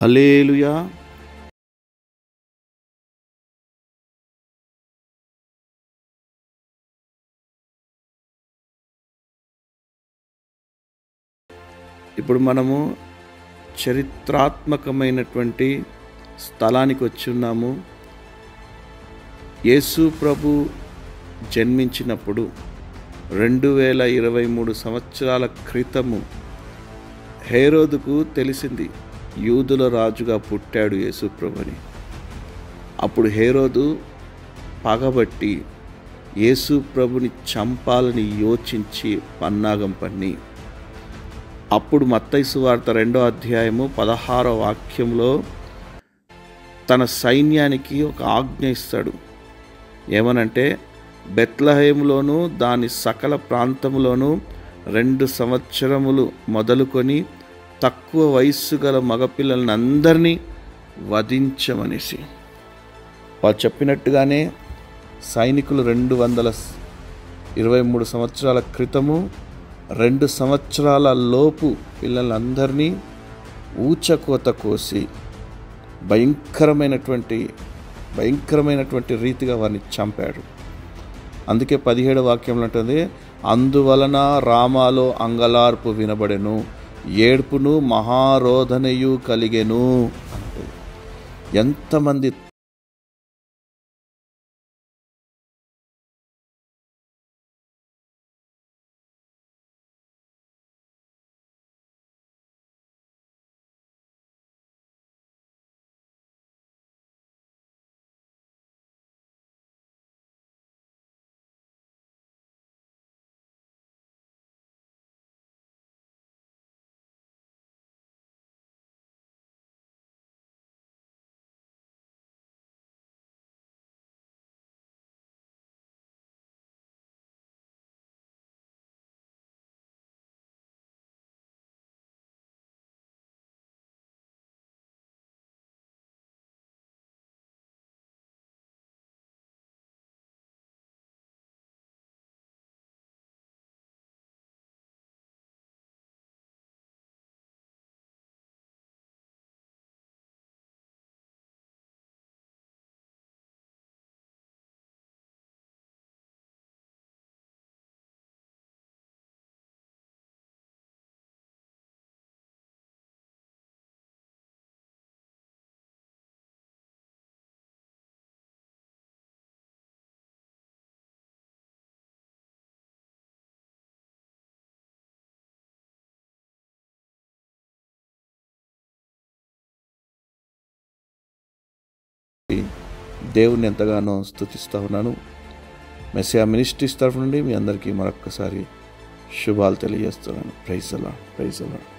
హల్లెలూయా. ఇప్పుడు మనము చరిత్రాత్మకమైనటువంటి స్థలానికి వచ్చున్నాము. యేసు ప్రభు జన్మించినప్పుడు 2023 సంవత్సరాల క్రితము హేరోదుకు తెలిసింది యూదుల రాజుగా పుట్టాడు యేసు ప్రభుని. అప్పుడు హేరోదు పగబట్టి యేసు ప్రభుని చంపాలని యోచించి పన్నాగం పన్ని, అప్పుడు మత్తయి సువార్త 2వ అధ్యాయము 16వ వాక్యంలో తన సైన్యానికి ఒక ఆజ్ఞ ఇస్తాడు. ఏమనంటే, బెత్లెహేములోను దాని సకల ప్రాంతములోను 2 సంవత్సరములు మొదలుకొని తక్కువ వయస్సు గల మగపిల్లలని అందరినీ వధించమనేసి. వాళ్ళు చెప్పినట్టుగానే సైనికులు 223 సంవత్సరాల క్రితము 2 సంవత్సరాల లోపు పిల్లలందరినీ ఊచకోత కోసి భయంకరమైనటువంటి రీతిగా వారిని చంపాడు. అందుకే 17వ వాక్యంలో ఉంటుంది, అందువలన రామాలో అంగలార్పు వినబడెను, ఏడ్పును మహారోధనయు కలిగెను. ఎంతమంది దేవుని ఎంతగానో స్తుతిస్తూ ఉన్నాను. మెస్సియా మినిస్ట్రీస్ తరఫు నుండి మీ అందరికీ మరొక్కసారి శుభాలు తెలియజేస్తున్నాను. Praise the lord.